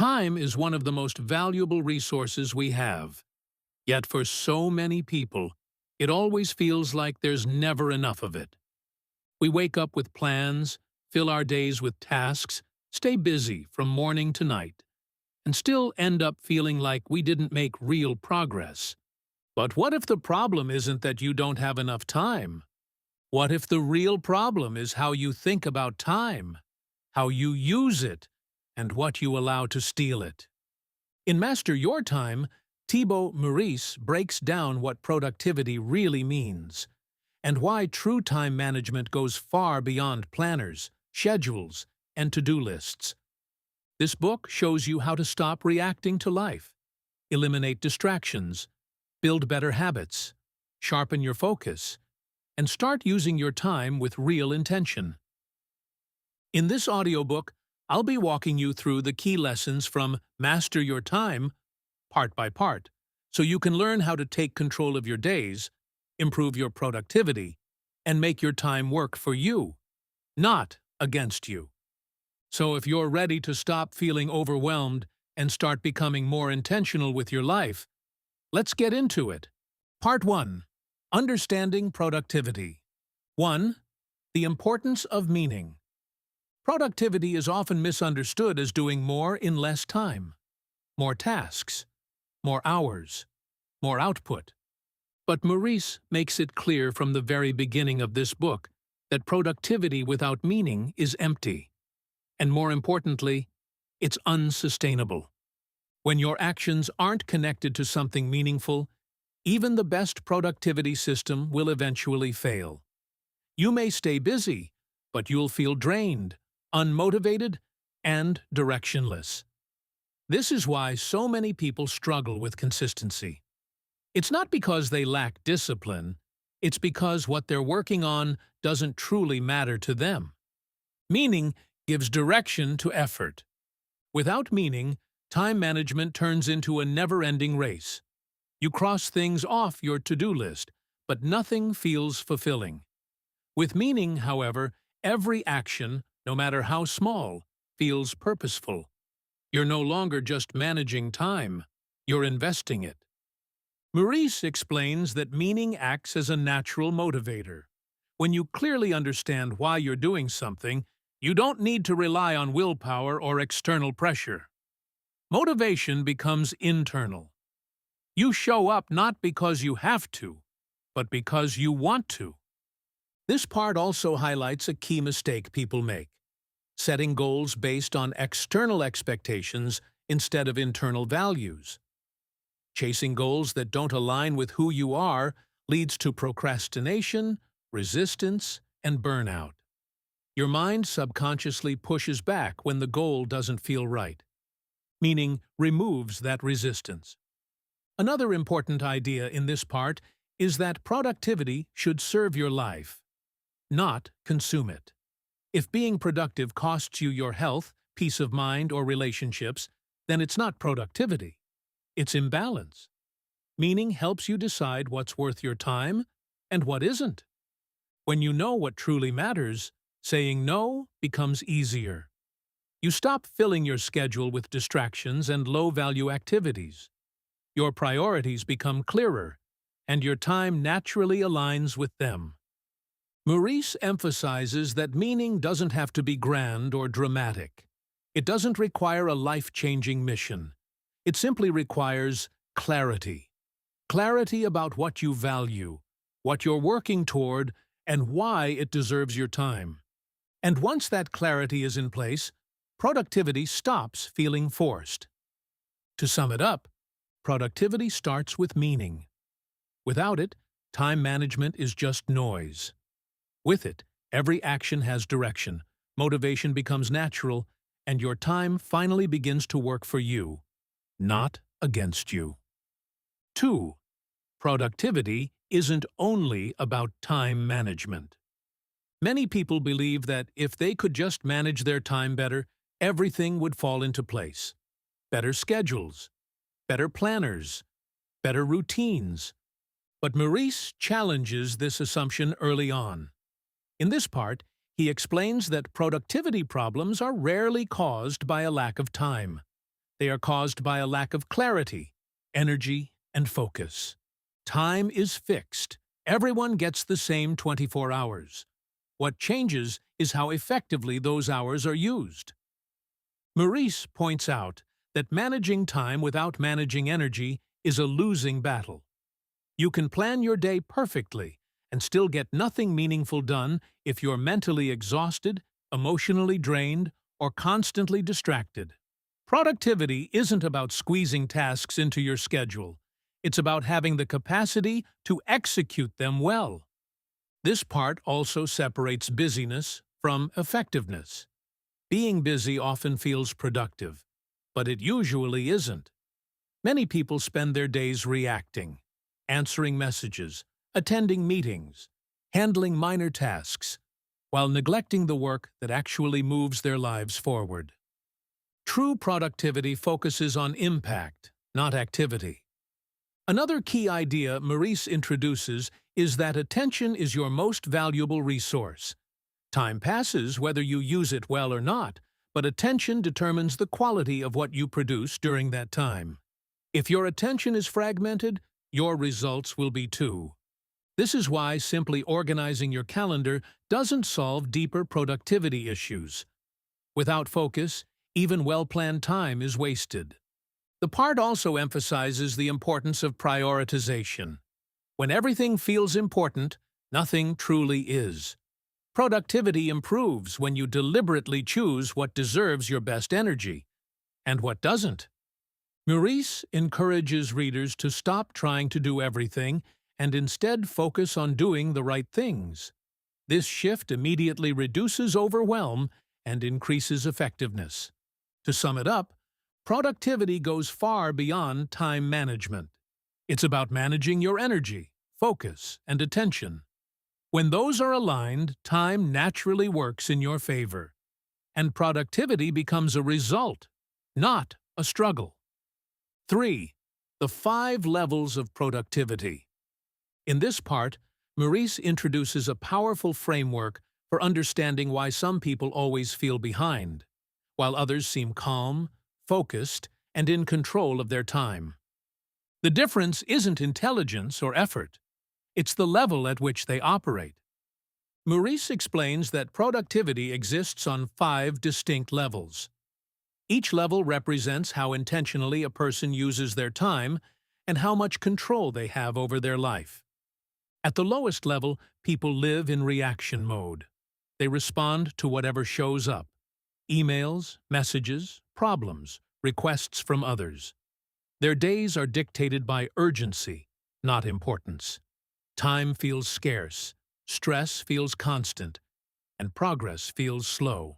Time is one of the most valuable resources we have. Yet for so many people, it always feels like there's never enough of it. We wake up with plans, fill our days with tasks, stay busy from morning to night, and still end up feeling like we didn't make real progress. But what if the problem isn't that you don't have enough time? What if the real problem is how you think about time, how you use it, and what you allow to steal it? In Master Your Time, Thibaut Meurisse breaks down what productivity really means, and why true time management goes far beyond planners, schedules, and to-do lists. This book shows you how to stop reacting to life, eliminate distractions, build better habits, sharpen your focus, and start using your time with real intention. In this audiobook, I'll be walking you through the key lessons from Master Your Time, part by part, so you can learn how to take control of your days, improve your productivity, and make your time work for you, not against you. So if you're ready to stop feeling overwhelmed and start becoming more intentional with your life, let's get into it. Part 1. Understanding Productivity. 1. The Importance of Meaning. Productivity is often misunderstood as doing more in less time. More tasks, more hours, more output. But Meurisse makes it clear from the very beginning of this book that productivity without meaning is empty. And more importantly, it's unsustainable. When your actions aren't connected to something meaningful, even the best productivity system will eventually fail. You may stay busy, but you'll feel drained, unmotivated, and directionless. This is why so many people struggle with consistency. It's not because they lack discipline, it's because what they're working on doesn't truly matter to them. Meaning gives direction to effort. Without meaning, time management turns into a never-ending race. You cross things off your to-do list, but nothing feels fulfilling. With meaning, however, every action, no matter how small, feels purposeful. You're no longer just managing time, you're investing it. Meurisse explains that meaning acts as a natural motivator. When you clearly understand why you're doing something, you don't need to rely on willpower or external pressure. Motivation becomes internal. You show up not because you have to, but because you want to. This part also highlights a key mistake people make: setting goals based on external expectations instead of internal values. Chasing goals that don't align with who you are leads to procrastination, resistance, and burnout. Your mind subconsciously pushes back when the goal doesn't feel right, meaning removes that resistance. Another important idea in this part is that productivity should serve your life, not consume it. If being productive costs you your health, peace of mind, or relationships, then it's not productivity. It's imbalance. Meaning helps you decide what's worth your time and what isn't. When you know what truly matters, saying no becomes easier. You stop filling your schedule with distractions and low-value activities. Your priorities become clearer, and your time naturally aligns with them. Meurisse emphasizes that meaning doesn't have to be grand or dramatic. It doesn't require a life-changing mission. It simply requires clarity. Clarity about what you value, what you're working toward, and why it deserves your time. And once that clarity is in place, productivity stops feeling forced. To sum it up, productivity starts with meaning. Without it, time management is just noise. With it, every action has direction, motivation becomes natural, and your time finally begins to work for you, not against you. 2. Productivity isn't only about time management. Many people believe that if they could just manage their time better, everything would fall into place. Better schedules, better planners, better routines. But Meurisse challenges this assumption early on. In this part, he explains that productivity problems are rarely caused by a lack of time. They are caused by a lack of clarity, energy, and focus. Time is fixed. Everyone gets the same 24 hours. What changes is how effectively those hours are used. Meurisse points out that managing time without managing energy is a losing battle. You can plan your day perfectly and still get nothing meaningful done if you're mentally exhausted, emotionally drained, or constantly distracted. Productivity isn't about squeezing tasks into your schedule. It's about having the capacity to execute them well. This part also separates busyness from effectiveness. Being busy often feels productive, but it usually isn't. Many people spend their days reacting, answering messages, attending meetings, handling minor tasks, while neglecting the work that actually moves their lives forward. True productivity focuses on impact, not activity. Another key idea Meurisse introduces is that attention is your most valuable resource. Time passes whether you use it well or not, but attention determines the quality of what you produce during that time. If your attention is fragmented, your results will be too. This is why simply organizing your calendar doesn't solve deeper productivity issues. Without focus, even well-planned time is wasted. The part also emphasizes the importance of prioritization. When everything feels important, nothing truly is. Productivity improves when you deliberately choose what deserves your best energy and what doesn't. Meurisse encourages readers to stop trying to do everything and instead focus on doing the right things. This shift immediately reduces overwhelm and increases effectiveness. To sum it up, productivity goes far beyond time management. It's about managing your energy, focus, and attention. When those are aligned, time naturally works in your favor, and productivity becomes a result, not a struggle. 3. The 5 levels of productivity. In this part, Meurisse introduces a powerful framework for understanding why some people always feel behind, while others seem calm, focused, and in control of their time. The difference isn't intelligence or effort. It's the level at which they operate. Meurisse explains that productivity exists on 5 distinct levels. Each level represents how intentionally a person uses their time and how much control they have over their life. At the lowest level, people live in reaction mode. They respond to whatever shows up: emails, messages, problems, requests from others. Their days are dictated by urgency, not importance. Time feels scarce, stress feels constant, and progress feels slow.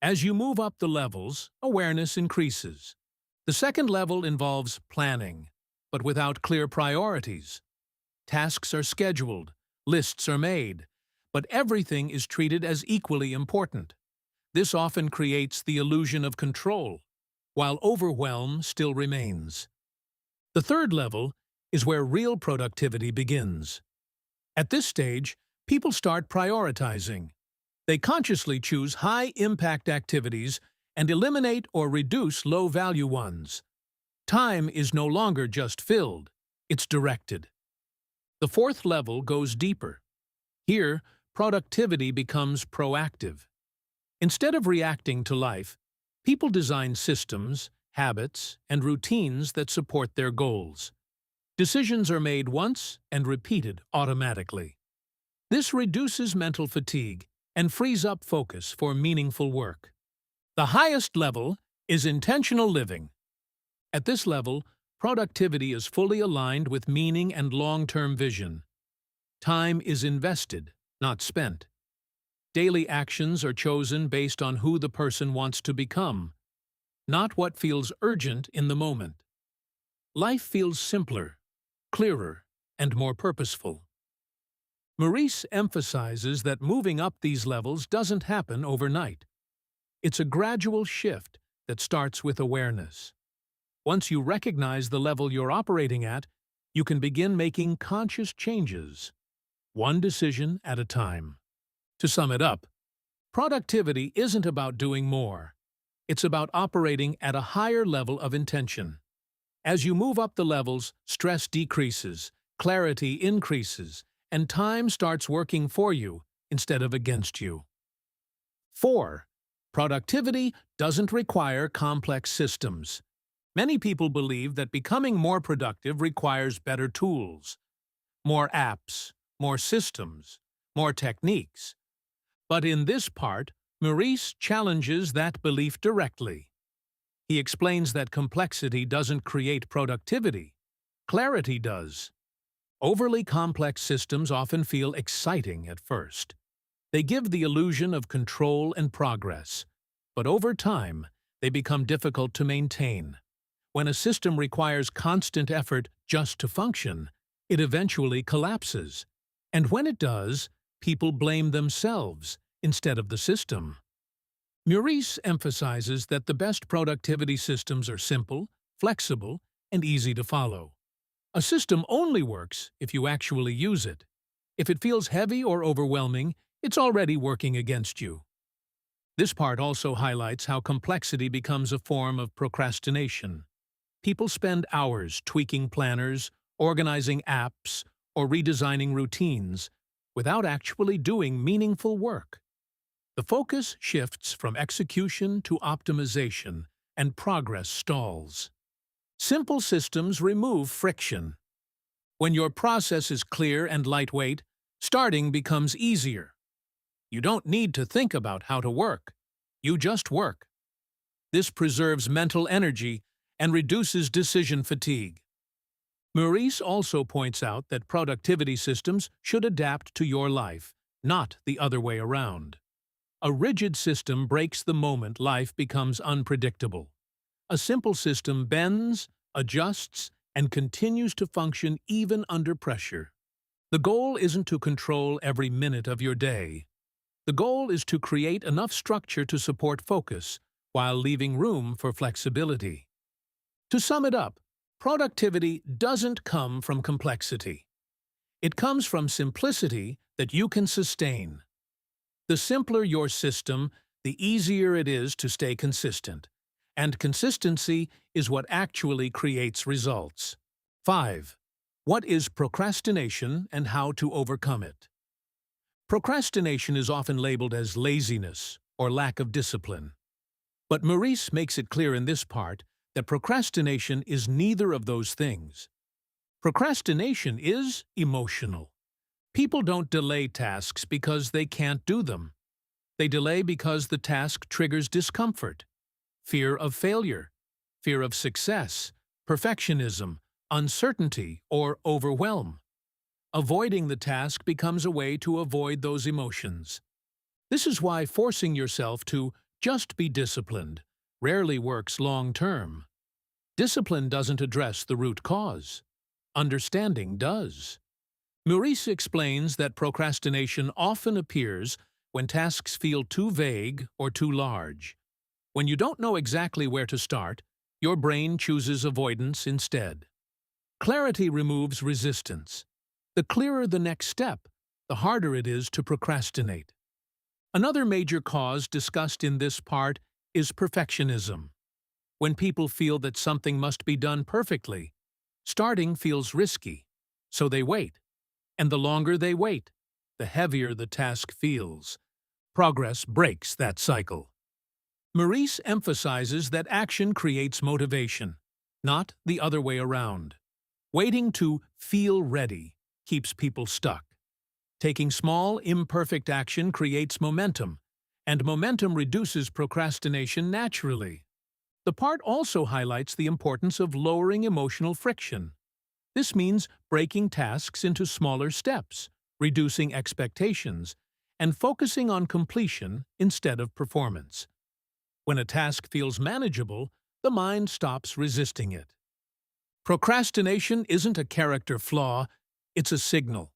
As you move up the levels, awareness increases. The second level involves planning, but without clear priorities. Tasks are scheduled, lists are made, but everything is treated as equally important. This often creates the illusion of control, while overwhelm still remains. The third level is where real productivity begins. At this stage, people start prioritizing. They consciously choose high-impact activities and eliminate or reduce low-value ones. Time is no longer just filled, it's directed. The fourth level goes deeper. Here, productivity becomes proactive. Instead of reacting to life, people design systems, habits, and routines that support their goals. Decisions are made once and repeated automatically. This reduces mental fatigue and frees up focus for meaningful work. The highest level is intentional living. At this level, productivity is fully aligned with meaning and long-term vision. Time is invested, not spent. Daily actions are chosen based on who the person wants to become, not what feels urgent in the moment. Life feels simpler, clearer, and more purposeful. Meurisse emphasizes that moving up these levels doesn't happen overnight. It's a gradual shift that starts with awareness. Once you recognize the level you're operating at, you can begin making conscious changes, one decision at a time. To sum it up, productivity isn't about doing more. It's about operating at a higher level of intention. As you move up the levels, stress decreases, clarity increases, and time starts working for you instead of against you. 4. Productivity doesn't require complex systems. Many people believe that becoming more productive requires better tools, more apps, more systems, more techniques. But in this part, Meurisse challenges that belief directly. He explains that complexity doesn't create productivity. Clarity does. Overly complex systems often feel exciting at first. They give the illusion of control and progress, but over time, they become difficult to maintain. When a system requires constant effort just to function, it eventually collapses. And when it does, people blame themselves instead of the system. Meurisse emphasizes that the best productivity systems are simple, flexible, and easy to follow. A system only works if you actually use it. If it feels heavy or overwhelming, it's already working against you. This part also highlights how complexity becomes a form of procrastination. People spend hours tweaking planners, organizing apps, or redesigning routines without actually doing meaningful work. The focus shifts from execution to optimization, and progress stalls. Simple systems remove friction. When your process is clear and lightweight, starting becomes easier. You don't need to think about how to work. You just work. This preserves mental energy and reduces decision fatigue. Meurisse also points out that productivity systems should adapt to your life, not the other way around. A rigid system breaks the moment life becomes unpredictable. A simple system bends, adjusts, and continues to function even under pressure. The goal isn't to control every minute of your day. The goal is to create enough structure to support focus while leaving room for flexibility. To sum it up, productivity doesn't come from complexity. It comes from simplicity that you can sustain. The simpler your system, the easier it is to stay consistent. And consistency is what actually creates results. 5. What is procrastination and how to overcome it? Procrastination is often labeled as laziness or lack of discipline. But Meurisse makes it clear in this part that procrastination is neither of those things. Procrastination is emotional. People don't delay tasks because they can't do them. They delay because the task triggers discomfort, fear of failure, fear of success, perfectionism, uncertainty, or overwhelm. Avoiding the task becomes a way to avoid those emotions. This is why forcing yourself to just be disciplined rarely works long-term. Discipline doesn't address the root cause. Understanding does. Meurisse explains that procrastination often appears when tasks feel too vague or too large. When you don't know exactly where to start, your brain chooses avoidance instead. Clarity removes resistance. The clearer the next step, the harder it is to procrastinate. Another major cause discussed in this part is perfectionism. When people feel that something must be done perfectly, starting feels risky, so they wait. And the longer they wait, the heavier the task feels. Progress breaks that cycle. Meurisse emphasizes that action creates motivation, not the other way around. Waiting to feel ready keeps people stuck. Taking small, imperfect action creates momentum, and momentum reduces procrastination naturally. The part also highlights the importance of lowering emotional friction. This means breaking tasks into smaller steps, reducing expectations, and focusing on completion instead of performance. When a task feels manageable, the mind stops resisting it. Procrastination isn't a character flaw, it's a signal.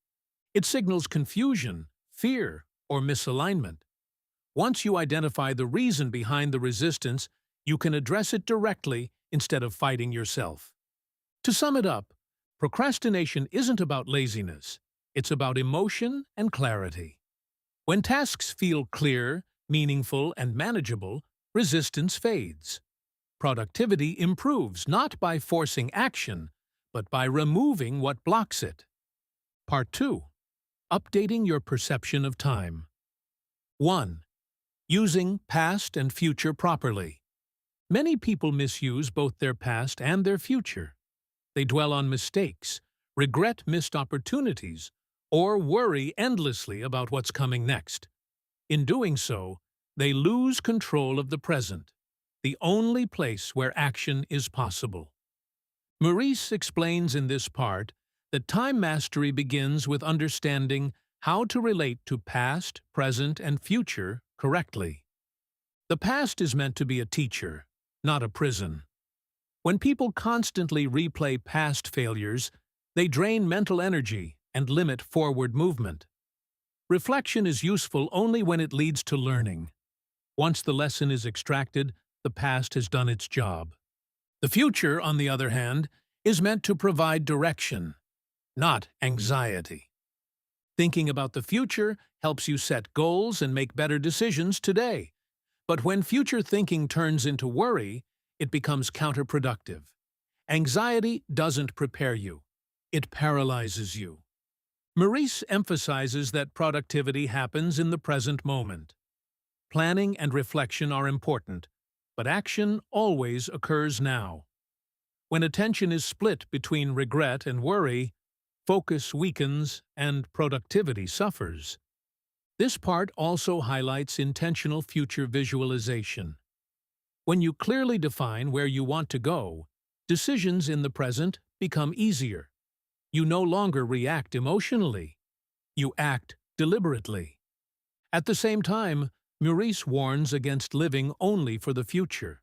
It signals confusion, fear, or misalignment. Once you identify the reason behind the resistance, you can address it directly instead of fighting yourself. To sum it up, procrastination isn't about laziness, it's about emotion and clarity. When tasks feel clear, meaningful, and manageable, resistance fades. Productivity improves not by forcing action, but by removing what blocks it. Part 2. Updating your perception of time. 1. Using past and future properly. Many people misuse both their past and their future. They dwell on mistakes, regret missed opportunities, or worry endlessly about what's coming next. In doing so, they lose control of the present, the only place where action is possible. Meurisse explains in this part that time mastery begins with understanding how to relate to past, present, and future correctly. The past is meant to be a teacher, not a prison. When people constantly replay past failures, they drain mental energy and limit forward movement. Reflection is useful only when it leads to learning. Once the lesson is extracted, the past has done its job. The future, on the other hand, is meant to provide direction, not anxiety. Thinking about the future helps you set goals and make better decisions today. But when future thinking turns into worry, it becomes counterproductive. Anxiety doesn't prepare you. It paralyzes you. Meurisse emphasizes that productivity happens in the present moment. Planning and reflection are important, but action always occurs now. When attention is split between regret and worry, focus weakens and productivity suffers. This part also highlights intentional future visualization. When you clearly define where you want to go, decisions in the present become easier. You no longer react emotionally. You act deliberately. At the same time, Meurisse warns against living only for the future.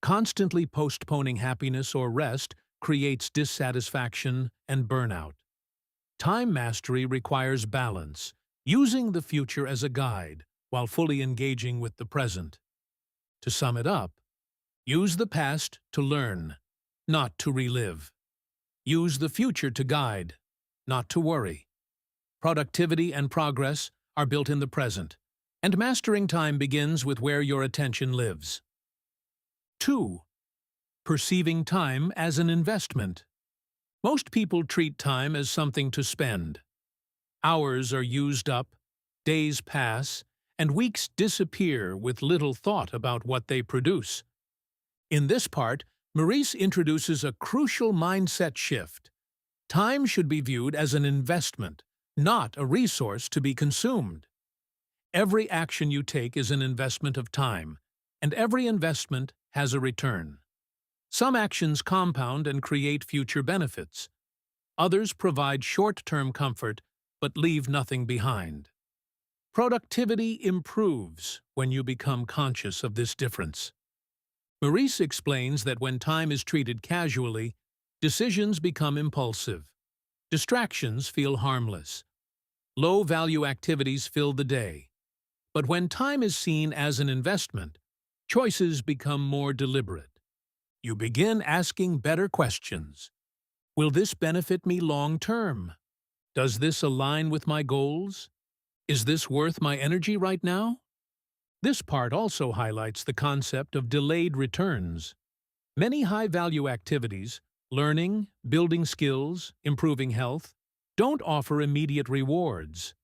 Constantly postponing happiness or rest creates dissatisfaction and burnout. Time mastery requires balance, using the future as a guide while fully engaging with the present. To sum it up, use the past to learn, not to relive. Use the future to guide, not to worry. Productivity and progress are built in the present, and mastering time begins with where your attention lives. 2. Perceiving time as an investment. Most people treat time as something to spend. Hours are used up, days pass, and weeks disappear with little thought about what they produce. In this part, Meurisse introduces a crucial mindset shift. Time should be viewed as an investment, not a resource to be consumed. Every action you take is an investment of time, and every investment has a return. Some actions compound and create future benefits. Others provide short-term comfort but leave nothing behind. Productivity improves when you become conscious of this difference. Meurisse explains that when time is treated casually, decisions become impulsive. Distractions feel harmless. Low-value activities fill the day. But when time is seen as an investment, choices become more deliberate. You begin asking better questions. Will this benefit me long-term? Does this align with my goals? Is this worth my energy right now? This part also highlights the concept of delayed returns. Many high-value activities, learning, building skills, improving health, don't offer immediate rewards.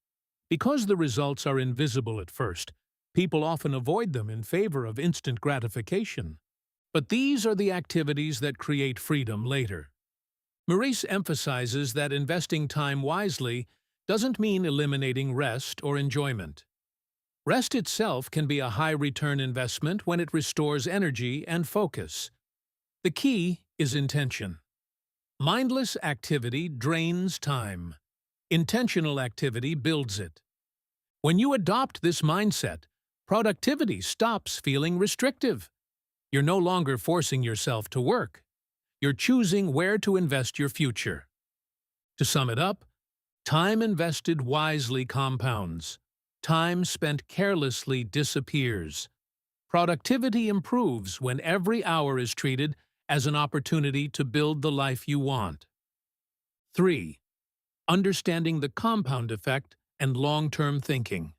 Because the results are invisible at first, people often avoid them in favor of instant gratification. But these are the activities that create freedom later. Meurisse emphasizes that investing time wisely doesn't mean eliminating rest or enjoyment. Rest itself can be a high-return investment when it restores energy and focus. The key is intention. Mindless activity drains time. Intentional activity builds it. When you adopt this mindset, productivity stops feeling restrictive. You're no longer forcing yourself to work. You're choosing where to invest your future. To sum it up, time invested wisely compounds. Time spent carelessly disappears. Productivity improves when every hour is treated as an opportunity to build the life you want. 3. Understanding the compound effect and long-term thinking.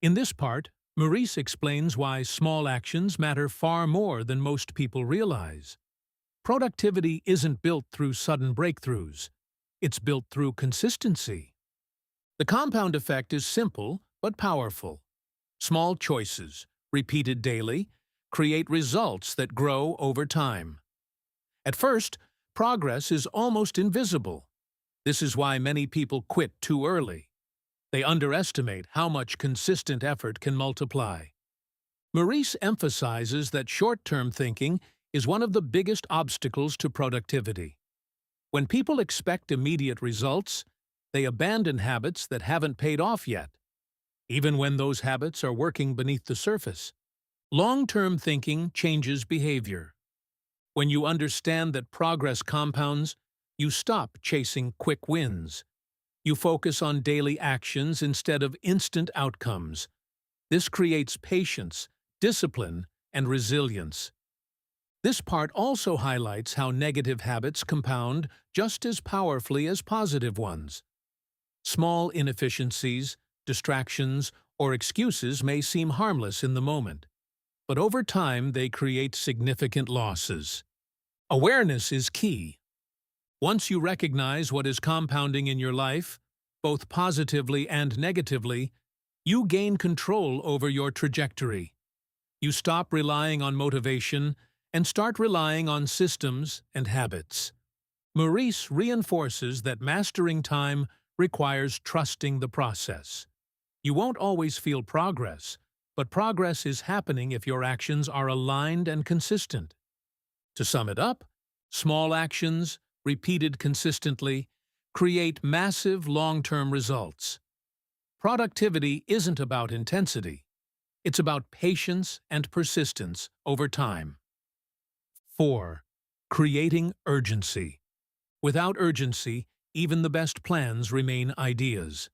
In this part, Meurisse explains why small actions matter far more than most people realize. Productivity isn't built through sudden breakthroughs. It's built through consistency. The compound effect is simple but powerful. Small choices, repeated daily, create results that grow over time. At first, progress is almost invisible. This is why many people quit too early. They underestimate how much consistent effort can multiply. Meurisse emphasizes that short-term thinking is one of the biggest obstacles to productivity. When people expect immediate results, they abandon habits that haven't paid off yet, even when those habits are working beneath the surface. Long-term thinking changes behavior. When you understand that progress compounds, you stop chasing quick wins. You focus on daily actions instead of instant outcomes. This creates patience, discipline, and resilience. This part also highlights how negative habits compound just as powerfully as positive ones. Small inefficiencies, distractions, or excuses may seem harmless in the moment, but over time they create significant losses. Awareness is key. Once you recognize what is compounding in your life, both positively and negatively, you gain control over your trajectory. You stop relying on motivation and start relying on systems and habits. Meurisse reinforces that mastering time requires trusting the process. You won't always feel progress, but progress is happening if your actions are aligned and consistent. To sum it up, small actions, repeated consistently, create massive long-term results. Productivity isn't about intensity. It's about patience and persistence over time. 4. Creating urgency. Without urgency, even the best plans remain ideas.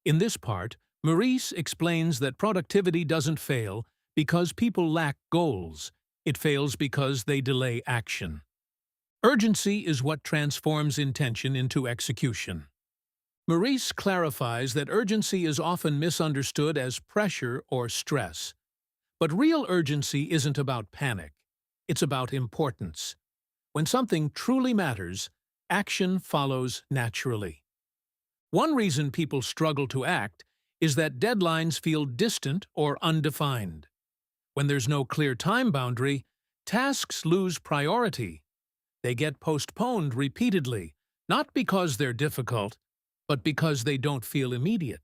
In this part, Meurisse explains that productivity doesn't fail because people lack goals. It fails because they delay action. Urgency is what transforms intention into execution. Meurisse clarifies that urgency is often misunderstood as pressure or stress. But real urgency isn't about panic. It's about importance. When something truly matters, action follows naturally. One reason people struggle to act is that deadlines feel distant or undefined. When there's no clear time boundary, tasks lose priority. They get postponed repeatedly, not because they're difficult, but because they don't feel immediate.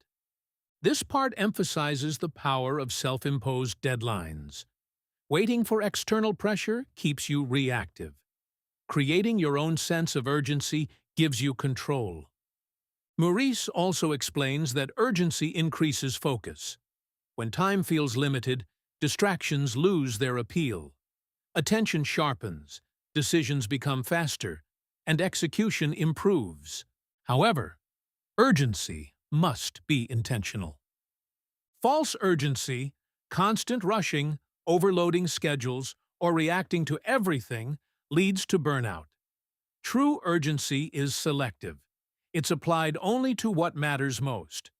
This part emphasizes the power of self-imposed deadlines. Waiting for external pressure keeps you reactive. Creating your own sense of urgency gives you control. Meurisse also explains that urgency increases focus. When time feels limited, distractions lose their appeal. Attention sharpens, decisions become faster, and execution improves. However, urgency must be intentional. False urgency, constant rushing, overloading schedules, or reacting to everything leads to burnout. True urgency is selective. It's applied only to what matters most.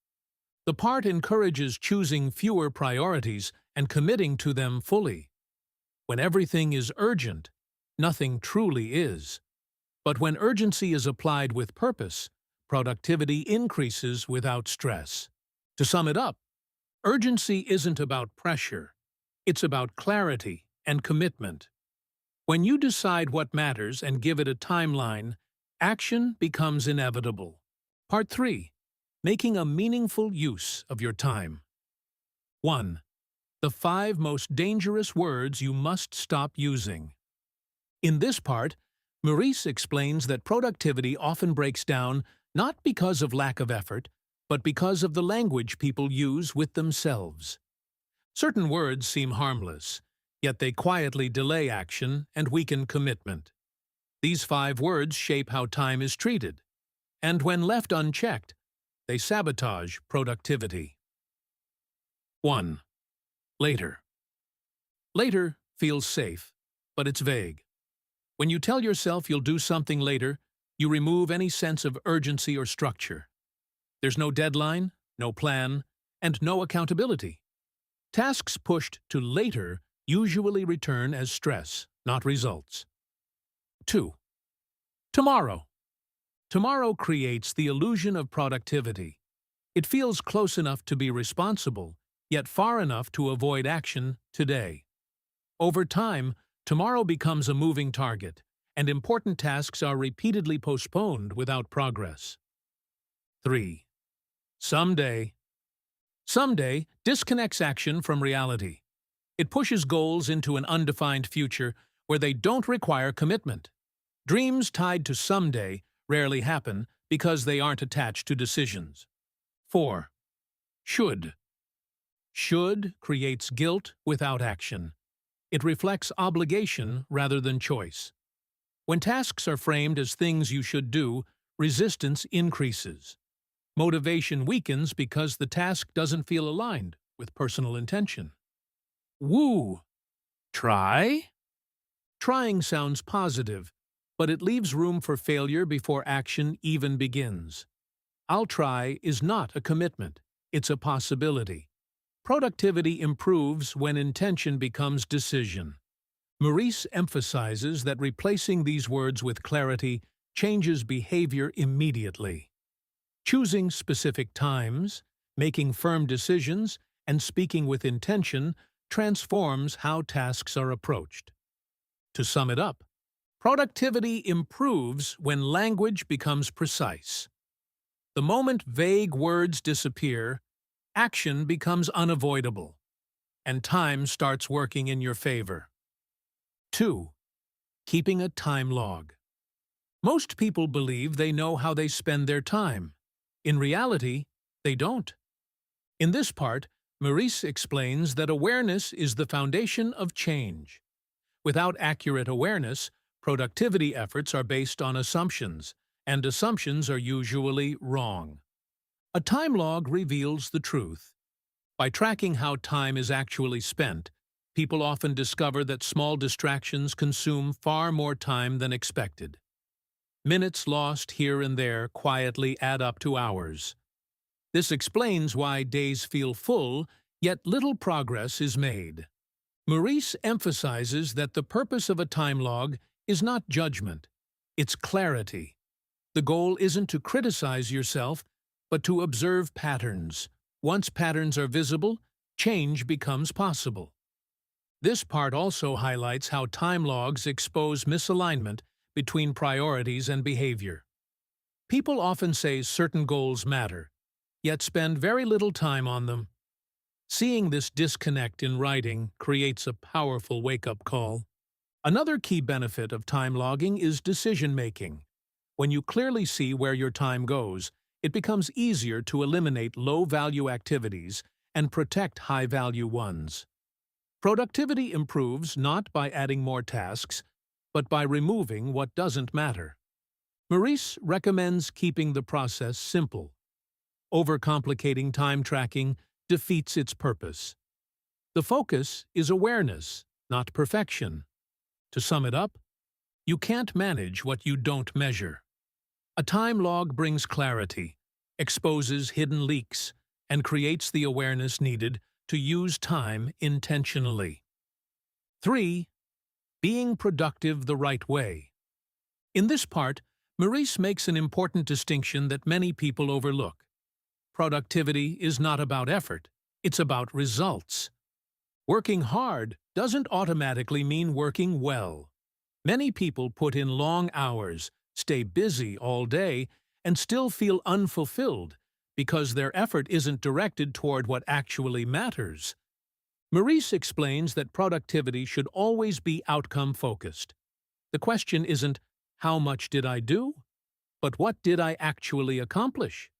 The part encourages choosing fewer priorities and committing to them fully. When everything is urgent, nothing truly is. But when urgency is applied with purpose, productivity increases without stress. To sum it up, urgency isn't about pressure. It's about clarity and commitment. When you decide what matters and give it a timeline, action becomes inevitable. Part 3. Making a meaningful use of your time. 1. The 5 most dangerous words you must stop using. In this part, Meurisse explains that productivity often breaks down not because of lack of effort, but because of the language people use with themselves. Certain words seem harmless, yet they quietly delay action and weaken commitment. These 5 words shape how time is treated, and when left unchecked, they sabotage productivity. 1. Later. Later feels safe, but it's vague. When you tell yourself you'll do something later, you remove any sense of urgency or structure. There's no deadline, no plan, and no accountability. Tasks pushed to later usually return as stress, not results. 2. Tomorrow. Tomorrow creates the illusion of productivity. It feels close enough to be responsible, yet far enough to avoid action today. Over time, tomorrow becomes a moving target, and important tasks are repeatedly postponed without progress. 3. Someday. Someday disconnects action from reality. It pushes goals into an undefined future where they don't require commitment. Dreams tied to someday rarely happen because they aren't attached to decisions. 4. Should. Should creates guilt without action. It reflects obligation rather than choice. When tasks are framed as things you should do, resistance increases. Motivation weakens because the task doesn't feel aligned with personal intention. Woo! Try? Trying sounds positive, but it leaves room for failure before action even begins. I'll try is not a commitment, it's a possibility. Productivity improves when intention becomes decision. Meurisse emphasizes that replacing these words with clarity changes behavior immediately. Choosing specific times, making firm decisions, and speaking with intention transforms how tasks are approached. To sum it up, productivity improves when language becomes precise. The moment vague words disappear, action becomes unavoidable, and time starts working in your favor. 2. Keeping a time log. Most people believe they know how they spend their time. In reality, they don't. In this part, Meurisse explains that awareness is the foundation of change. Without accurate awareness, productivity efforts are based on assumptions, and assumptions are usually wrong. A time log reveals the truth. By tracking how time is actually spent, people often discover that small distractions consume far more time than expected. Minutes lost here and there quietly add up to hours. This explains why days feel full, yet little progress is made. Meurisse emphasizes that the purpose of a time log is not judgment, it's clarity. The goal isn't to criticize yourself, but to observe patterns. Once patterns are visible, change becomes possible. This part also highlights how time logs expose misalignment between priorities and behavior. People often say certain goals matter, yet spend very little time on them. Seeing this disconnect in writing creates a powerful wake-up call. Another key benefit of time logging is decision-making. When you clearly see where your time goes, it becomes easier to eliminate low-value activities and protect high-value ones. Productivity improves not by adding more tasks, but by removing what doesn't matter. Meurisse recommends keeping the process simple. Overcomplicating time tracking defeats its purpose. The focus is awareness, not perfection. To sum it up, you can't manage what you don't measure. A time log brings clarity, exposes hidden leaks, and creates the awareness needed to use time intentionally. 3. Being productive the right way. In this part, Meurisse makes an important distinction that many people overlook. Productivity is not about effort, it's about results. Working hard doesn't automatically mean working well. Many people put in long hours, stay busy all day, and still feel unfulfilled because their effort isn't directed toward what actually matters. Meurisse explains that productivity should always be outcome-focused. The question isn't, how much did I do? But what did I actually accomplish?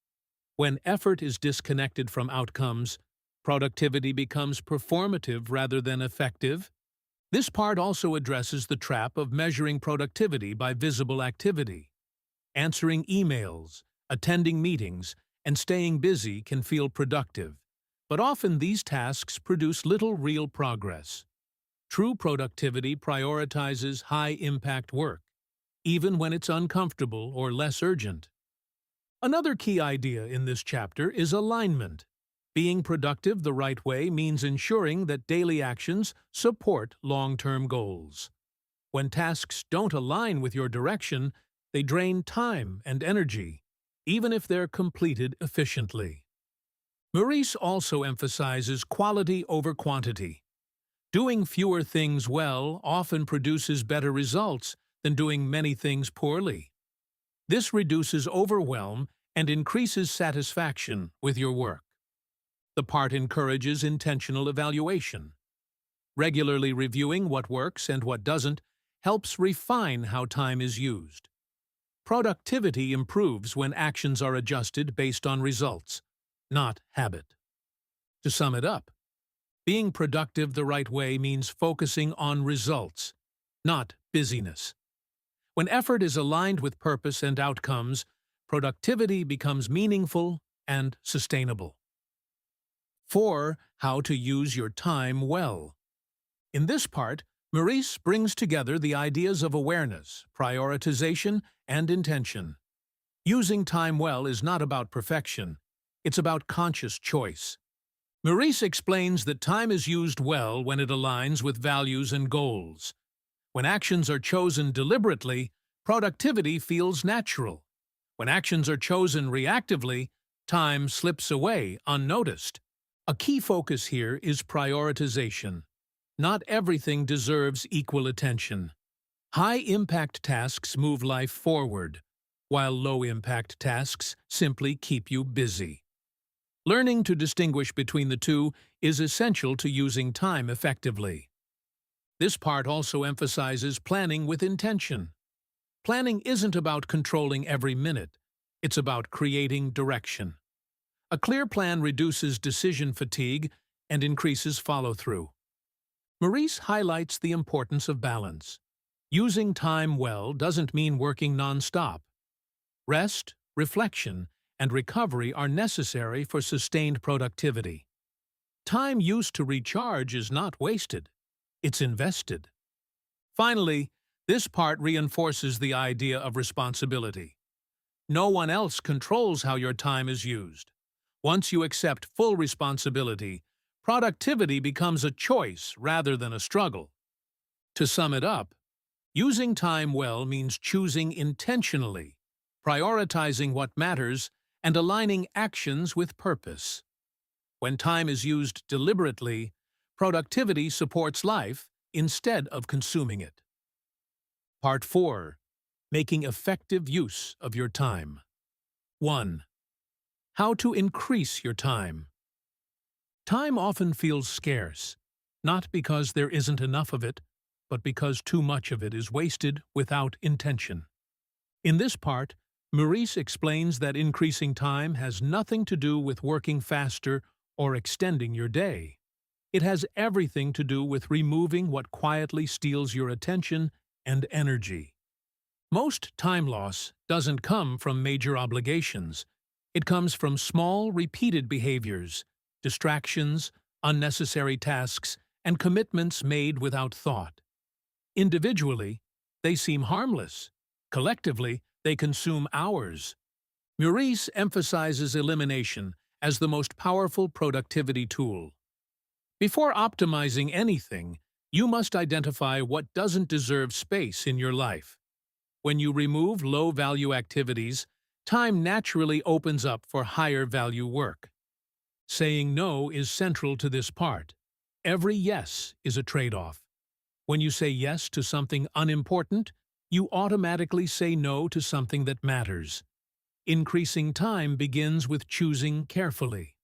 When effort is disconnected from outcomes, productivity becomes performative rather than effective. This part also addresses the trap of measuring productivity by visible activity. Answering emails, attending meetings, and staying busy can feel productive, but often these tasks produce little real progress. True productivity prioritizes high-impact work, even when it's uncomfortable or less urgent. Another key idea in this chapter is alignment. Being productive the right way means ensuring that daily actions support long-term goals. When tasks don't align with your direction, they drain time and energy, even if they're completed efficiently. Meurisse also emphasizes quality over quantity. Doing fewer things well often produces better results than doing many things poorly. This reduces overwhelm and increases satisfaction with your work. The part encourages intentional evaluation. Regularly reviewing what works and what doesn't helps refine how time is used. Productivity improves when actions are adjusted based on results, not habit. To sum it up, being productive the right way means focusing on results, not busyness. When effort is aligned with purpose and outcomes, productivity becomes meaningful and sustainable. 4. How to use your time well. In this part, Meurisse brings together the ideas of awareness, prioritization, and intention. Using time well is not about perfection, it's about conscious choice. Meurisse explains that time is used well when it aligns with values and goals. When actions are chosen deliberately, productivity feels natural. When actions are chosen reactively, time slips away unnoticed. A key focus here is prioritization. Not everything deserves equal attention. High-impact tasks move life forward, while low-impact tasks simply keep you busy. Learning to distinguish between the two is essential to using time effectively. This part also emphasizes planning with intention. Planning isn't about controlling every minute, it's about creating direction. A clear plan reduces decision fatigue and increases follow-through. Meurisse highlights the importance of balance. Using time well doesn't mean working non-stop. Rest, reflection, and recovery are necessary for sustained productivity. Time used to recharge is not wasted, it's invested. Finally, this part reinforces the idea of responsibility. No one else controls how your time is used. Once you accept full responsibility, productivity becomes a choice rather than a struggle. To sum it up, using time well means choosing intentionally, prioritizing what matters, and aligning actions with purpose. When time is used deliberately, productivity supports life instead of consuming it. Part 4. Making effective use of your time. 1. How to increase your time. Time often feels scarce, not because there isn't enough of it, but because too much of it is wasted without intention. In this part, Meurisse explains that increasing time has nothing to do with working faster or extending your day. It has everything to do with removing what quietly steals your attention and energy. Most time loss doesn't come from major obligations. It comes from small, repeated behaviors, distractions, unnecessary tasks, and commitments made without thought. Individually, they seem harmless. Collectively, they consume hours. Meurisse emphasizes elimination as the most powerful productivity tool. Before optimizing anything, you must identify what doesn't deserve space in your life. When you remove low-value activities, time naturally opens up for higher-value work. Saying no is central to this part. Every yes is a trade-off. When you say yes to something unimportant, you automatically say no to something that matters. Increasing time begins with choosing carefully.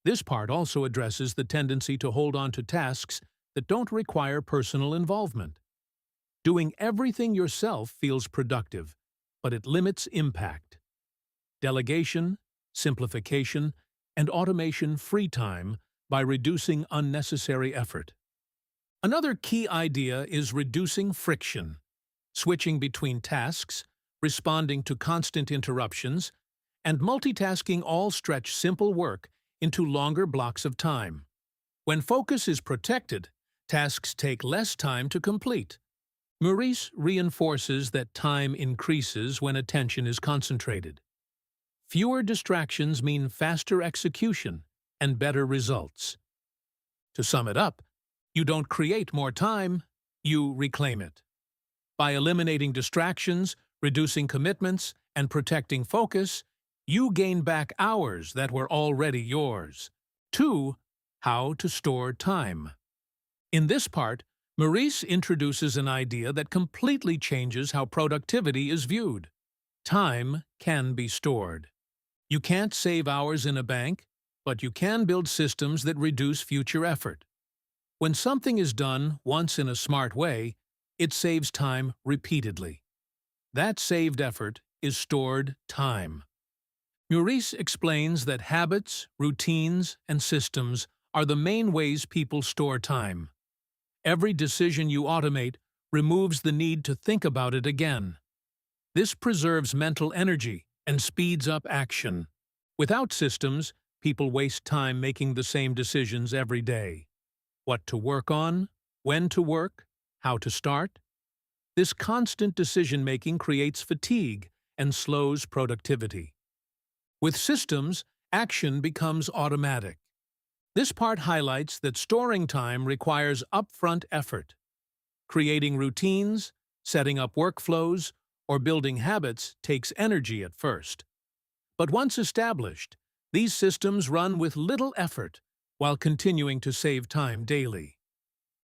This part also addresses the tendency to hold on to tasks that don't require personal involvement. Doing everything yourself feels productive, but it limits impact. Delegation, simplification, and automation free time by reducing unnecessary effort. Another key idea is reducing friction. Switching between tasks, responding to constant interruptions, and multitasking all stretch simple work into longer blocks of time. When focus is protected, tasks take less time to complete. Meurisse reinforces that time increases when attention is concentrated. Fewer distractions mean faster execution and better results. To sum it up, you don't create more time, you reclaim it. By eliminating distractions, reducing commitments, and protecting focus, you gain back hours that were already yours. 2. How to store time. In this part, Meurisse introduces an idea that completely changes how productivity is viewed. Time can be stored. You can't save hours in a bank, but you can build systems that reduce future effort. When something is done once in a smart way, it saves time repeatedly. That saved effort is stored time. Meurisse explains that habits, routines, and systems are the main ways people store time. Every decision you automate removes the need to think about it again. This preserves mental energy and speeds up action. Without systems, people waste time making the same decisions every day. What to work on, when to work, how to start. This constant decision-making creates fatigue and slows productivity. With systems, action becomes automatic. This part highlights that storing time requires upfront effort. Creating routines, setting up workflows, or building habits takes energy at first. But once established, these systems run with little effort while continuing to save time daily.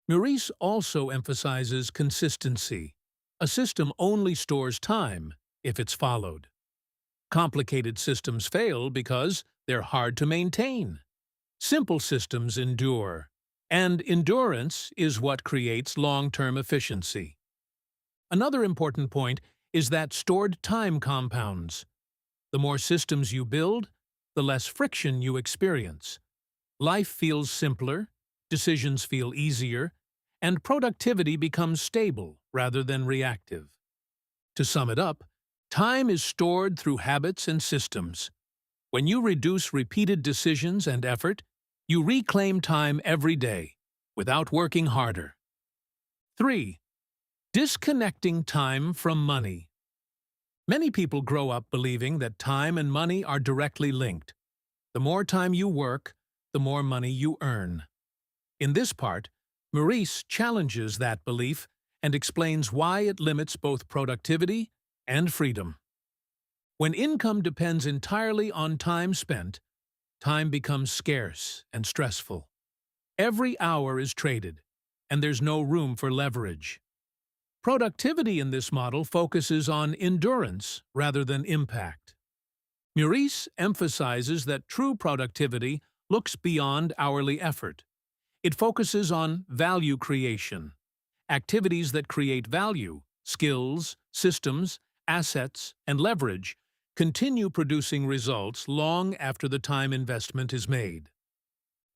Meurisse also emphasizes consistency. A system only stores time if it's followed. Complicated systems fail because they're hard to maintain. Simple systems endure, and endurance is what creates long-term efficiency. Another important point is that stored time compounds. The more systems you build, the less friction you experience. Life feels simpler, decisions feel easier, and productivity becomes stable rather than reactive. To sum it up, time is stored through habits and systems. When you reduce repeated decisions and effort, you reclaim time every day, without working harder. 3. Disconnecting time from money. Many people grow up believing that time and money are directly linked. The more time you work, the more money you earn. In this part, Meurisse challenges that belief and explains why it limits both productivity and freedom. When income depends entirely on time spent, time becomes scarce and stressful. Every hour is traded, and there's no room for leverage. Productivity in this model focuses on endurance rather than impact. Meurisse emphasizes that true productivity looks beyond hourly effort. It focuses on value creation. Activities that create value, skills, systems, assets, and leverage continue producing results long after the time investment is made.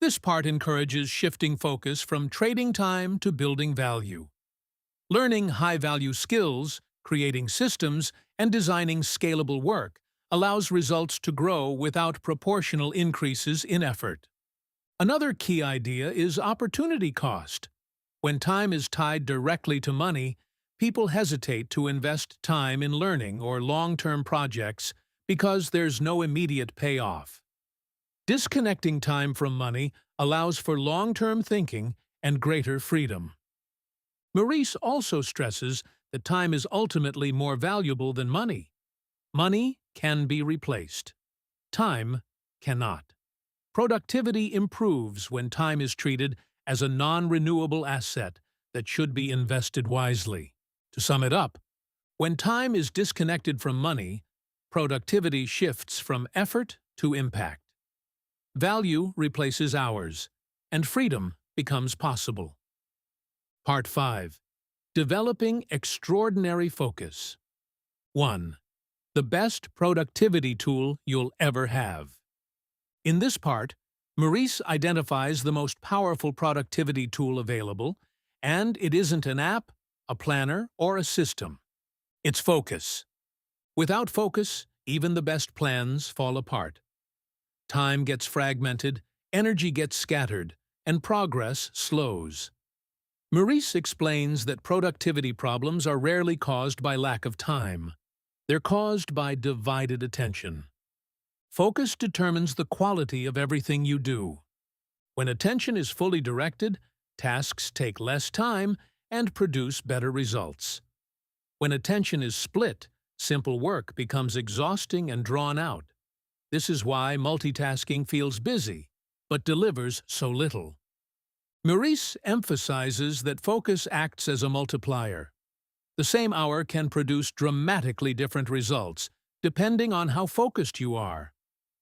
This part encourages shifting focus from trading time to building value. Learning high-value skills, creating systems, and designing scalable work allows results to grow without proportional increases in effort. Another key idea is opportunity cost. When time is tied directly to money, people hesitate to invest time in learning or long-term projects because there's no immediate payoff. Disconnecting time from money allows for long-term thinking and greater freedom. Meurisse also stresses that time is ultimately more valuable than money. Money can be replaced. Time cannot. Productivity improves when time is treated as a non-renewable asset that should be invested wisely. To sum it up, when time is disconnected from money, productivity shifts from effort to impact. Value replaces hours, and freedom becomes possible. Part 5. Developing extraordinary focus. 1. The best productivity tool you'll ever have. In this part, Meurisse identifies the most powerful productivity tool available, and it isn't an app, a planner, or a system. It's focus. Without focus, even the best plans fall apart. Time gets fragmented, energy gets scattered, and progress slows. Meurisse explains that productivity problems are rarely caused by lack of time. They're caused by divided attention. Focus determines the quality of everything you do. When attention is fully directed, tasks take less time and produce better results. When attention is split, simple work becomes exhausting and drawn out. This is why multitasking feels busy, but delivers so little. Meurisse emphasizes that focus acts as a multiplier. The same hour can produce dramatically different results, depending on how focused you are.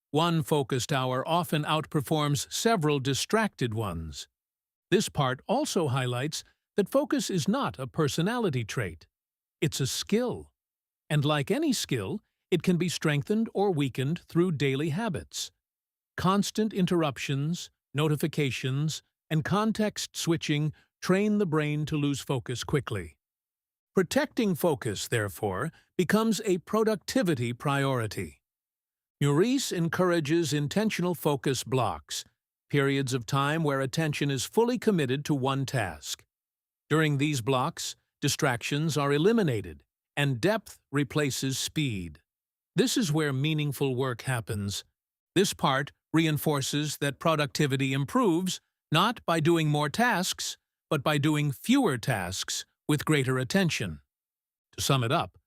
One focused hour often outperforms several distracted ones. This part also highlights that focus is not a personality trait. It's a skill. And like any skill, it can be strengthened or weakened through daily habits. Constant interruptions, notifications, and context switching train the brain to lose focus quickly. Protecting focus, therefore, becomes a productivity priority. Meurisse encourages intentional focus blocks, periods of time where attention is fully committed to one task. During these blocks, distractions are eliminated, and depth replaces speed. This is where meaningful work happens. This part reinforces that productivity improves not by doing more tasks, but by doing fewer tasks with greater attention. To sum it up,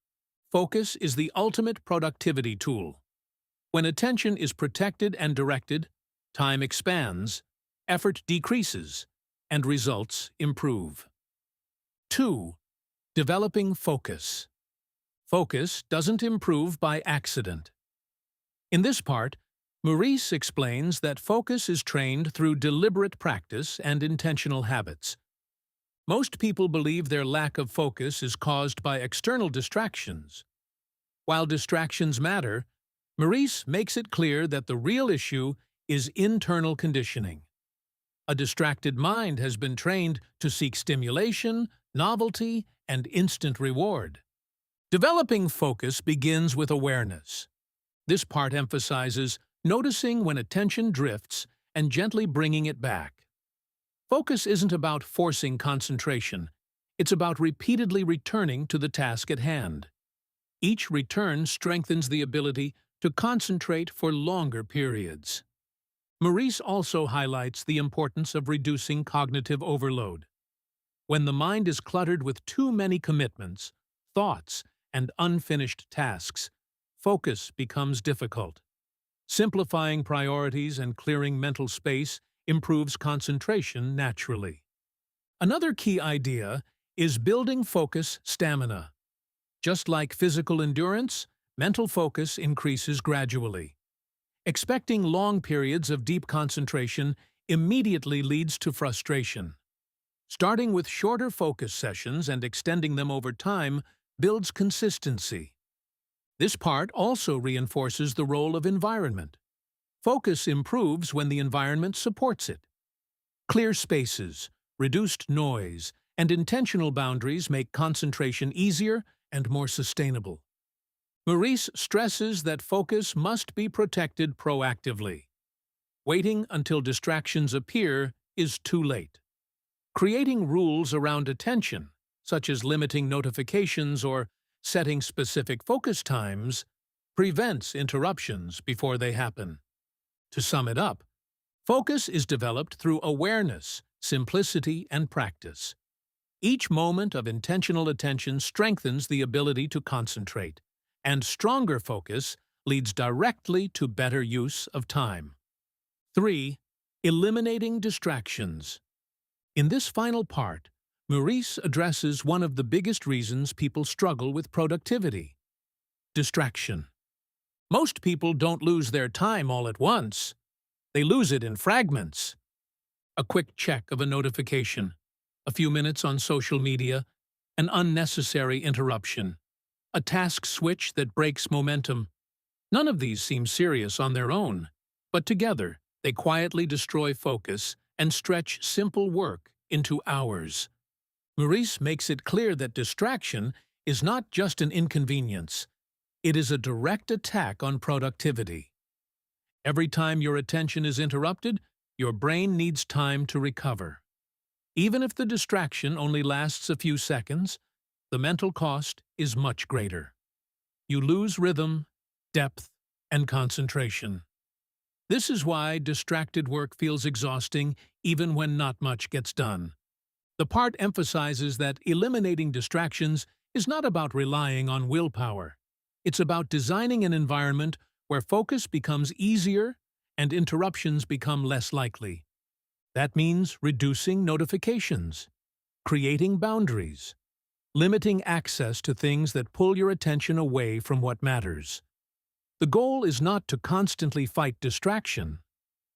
focus is the ultimate productivity tool. When attention is protected and directed, time expands, effort decreases, and results improve. 2. Developing focus. Focus doesn't improve by accident. In this part, Meurisse explains that focus is trained through deliberate practice and intentional habits. Most people believe their lack of focus is caused by external distractions. While distractions matter, Meurisse makes it clear that the real issue is internal conditioning. A distracted mind has been trained to seek stimulation, novelty, and instant reward. Developing focus begins with awareness. This part emphasizes noticing when attention drifts and gently bringing it back. Focus isn't about forcing concentration. It's about repeatedly returning to the task at hand. Each return strengthens the ability to concentrate for longer periods. Meurisse also highlights the importance of reducing cognitive overload. When the mind is cluttered with too many commitments, thoughts, and unfinished tasks, focus becomes difficult. Simplifying priorities and clearing mental space improves concentration naturally. Another key idea is building focus stamina. Just like physical endurance, mental focus increases gradually. Expecting long periods of deep concentration immediately leads to frustration. Starting with shorter focus sessions and extending them over time builds consistency. This part also reinforces the role of environment. Focus improves when the environment supports it. Clear spaces, reduced noise, and intentional boundaries make concentration easier and more sustainable. Meurisse stresses that focus must be protected proactively. Waiting until distractions appear is too late. Creating rules around attention, such as limiting notifications or setting specific focus times, prevents interruptions before they happen. To sum it up, focus is developed through awareness, simplicity, and practice. Each moment of intentional attention strengthens the ability to concentrate, and stronger focus leads directly to better use of time. 3. Eliminating distractions. In this final part, Meurisse addresses one of the biggest reasons people struggle with productivity: distraction. Most people don't lose their time all at once. They lose it in fragments. A quick check of a notification, a few minutes on social media, an unnecessary interruption, a task switch that breaks momentum. None of these seem serious on their own, but together they quietly destroy focus and stretch simple work into hours. Meurisse makes it clear that distraction is not just an inconvenience. It is a direct attack on productivity. Every time your attention is interrupted, your brain needs time to recover. Even if the distraction only lasts a few seconds, the mental cost is much greater. You lose rhythm, depth, and concentration. This is why distracted work feels exhausting even when not much gets done. The part emphasizes that eliminating distractions is not about relying on willpower. It's about designing an environment where focus becomes easier and interruptions become less likely. That means reducing notifications, creating boundaries, limiting access to things that pull your attention away from what matters. The goal is not to constantly fight distraction,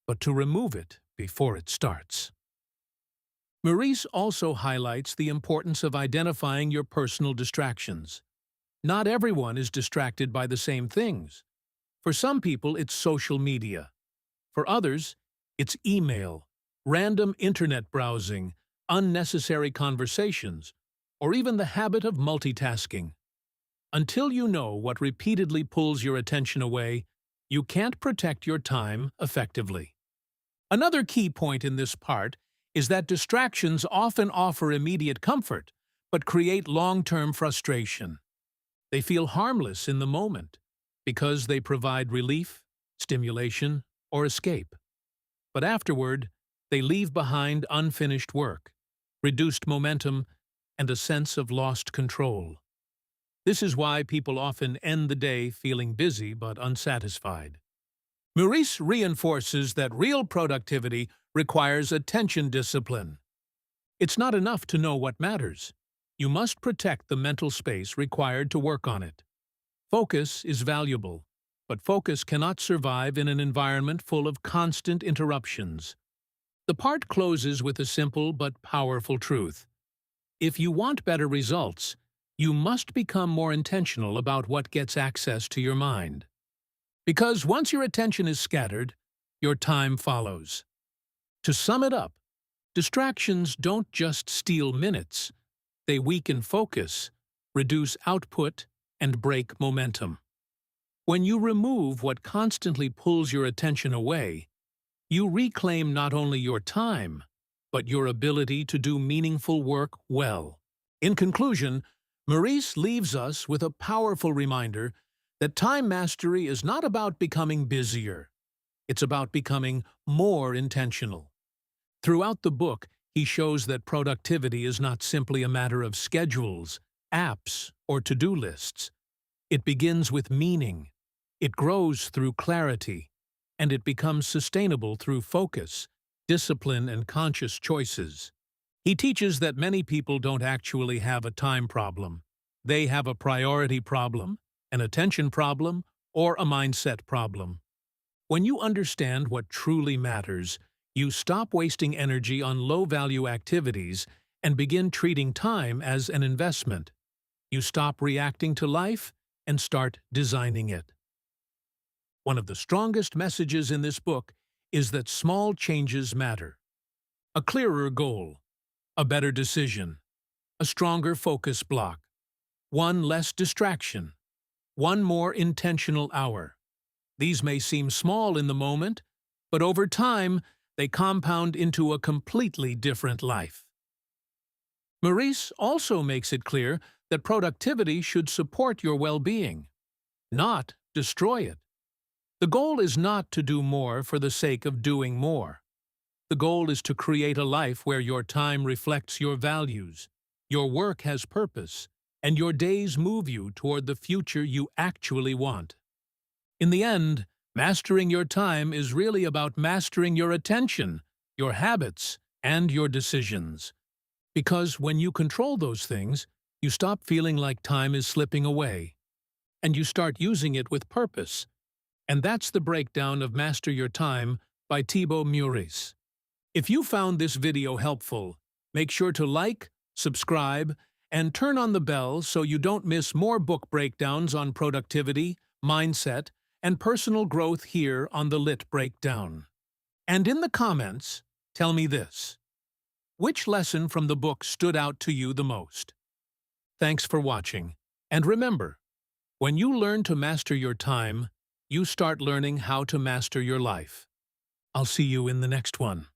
but to remove it before it starts. Meurisse also highlights the importance of identifying your personal distractions. Not everyone is distracted by the same things. For some people, it's social media. For others, it's email, random internet browsing, unnecessary conversations, or even the habit of multitasking. Until you know what repeatedly pulls your attention away, you can't protect your time effectively. Another key point in this part is that distractions often offer immediate comfort, but create long-term frustration. They feel harmless in the moment because they provide relief, stimulation, or escape. But afterward, they leave behind unfinished work, reduced momentum, and a sense of lost control. This is why people often end the day feeling busy but unsatisfied. Meurisse reinforces that real productivity requires attention discipline. It's not enough to know what matters. You must protect the mental space required to work on it. Focus is valuable, but focus cannot survive in an environment full of constant interruptions. The part closes with a simple but powerful truth. If you want better results, you must become more intentional about what gets access to your mind. Because once your attention is scattered, your time follows. To sum it up, distractions don't just steal minutes. They weaken focus, reduce output, and break momentum. When you remove what constantly pulls your attention away, you reclaim not only your time, but your ability to do meaningful work well. In conclusion, Meurisse leaves us with a powerful reminder that time mastery is not about becoming busier. It's about becoming more intentional. Throughout the book, he shows that productivity is not simply a matter of schedules, apps, or to-do lists. It begins with meaning, it grows through clarity, and it becomes sustainable through focus, discipline, and conscious choices. He teaches that many people don't actually have a time problem. They have a priority problem, an attention problem, or a mindset problem. When you understand what truly matters, you stop wasting energy on low-value activities and begin treating time as an investment. You stop reacting to life and start designing it. One of the strongest messages in this book is that small changes matter. A clearer goal, a better decision, a stronger focus block, one less distraction, one more intentional hour. These may seem small in the moment, but over time, they compound into a completely different life. Meurisse also makes it clear that productivity should support your well-being, not destroy it. The goal is not to do more for the sake of doing more. The goal is to create a life where your time reflects your values, your work has purpose, and your days move you toward the future you actually want. In the end, mastering your time is really about mastering your attention, your habits, and your decisions. Because when you control those things, you stop feeling like time is slipping away, and you start using it with purpose. And that's the breakdown of Master Your Time by Thibaut Meurisse. If you found this video helpful, make sure to like, subscribe, and turn on the bell so you don't miss more book breakdowns on productivity, mindset, and personal growth here on the Lit Breakdown. And in the comments, tell me this. Which lesson from the book stood out to you the most? Thanks for watching. And remember, when you learn to master your time, you start learning how to master your life. I'll see you in the next one.